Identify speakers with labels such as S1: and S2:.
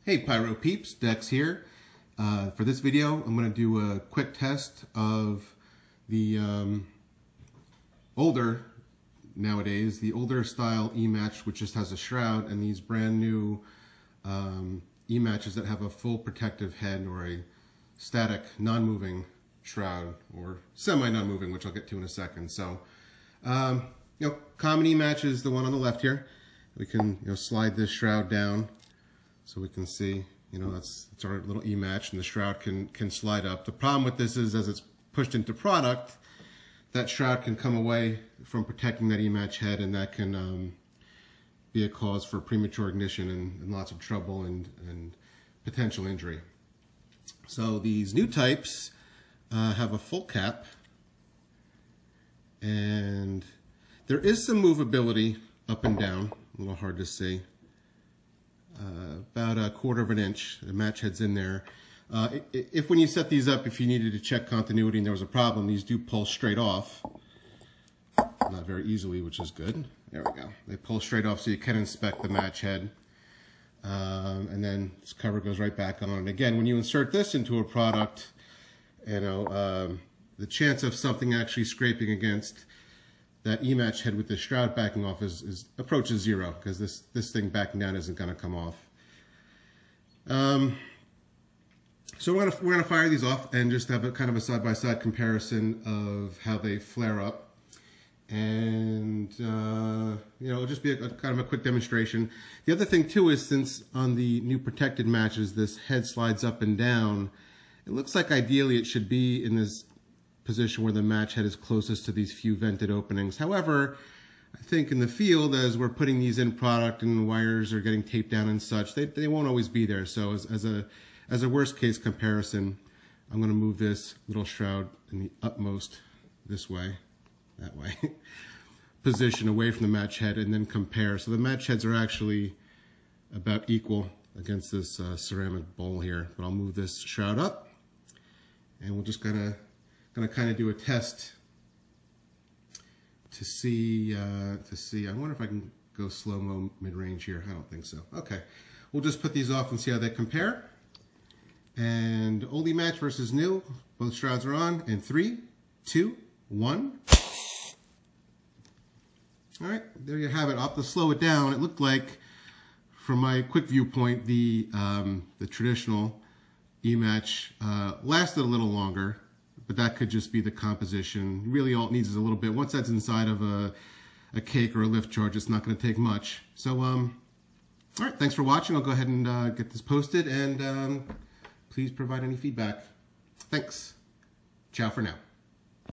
S1: Hey Pyro peeps, Dex here. For this video, I'm going to do a quick test of the older style E-match, which just has a shroud, and these brand new E-matches that have a full protective head or a static, non-moving shroud, or semi-non-moving, which I'll get to in a second. So, common E-match is the one on the left here. We can slide this shroud down so we can see, that's our little E-match, and the shroud can slide up. The problem with this is, as it's pushed into product, that shroud can come away from protecting that E-match head, and that can be a cause for premature ignition and lots of trouble and potential injury. So these new types have a full cap, and there is some movability up and down, a little hard to see. About 1/4 of an inch. The match head's in there. If when you set these up, if you needed to check continuity and there was a problem, these do pull straight off. Not very easily, which is good. There we go. They pull straight off so you can inspect the match head. And then this cover goes right back on. And again, when you insert this into a product, the chance of something actually scraping against that E-match head with the shroud backing off approaches zero, because this thing backing down isn't going to come off. So we're gonna fire these off and just have a kind of a side-by-side comparison of how they flare up, and it'll just be kind of a quick demonstration. The other thing too is, since on the new protected matches this head slides up and down, it looks like ideally it should be in this position where the match head is closest to these few vented openings. However, I think in the field, as we're putting these in product and wires are getting taped down and such, they won't always be there. So as a worst case comparison, I'm going to move this little shroud in the utmost that way, position away from the match head, and then compare. So the match heads are actually about equal against this ceramic bowl here. But I'll move this shroud up, and we're just gonna kind of do a test to see. I wonder if I can go slow-mo mid-range here. I don't think so. Okay, we'll just put these off and see how they compare. And old E-match versus new. Both shrouds are on. In 3, 2, 1. All right, there you have it. I'll have to slow it down. It looked like, from my quick viewpoint, the traditional E-match lasted a little longer. But that could just be the composition. Really all it needs is a little bit. Once that's inside of a cake or a lift charge, it's not going to take much. So, all right, thanks for watching. I'll go ahead and get this posted, and please provide any feedback. Thanks. Ciao for now.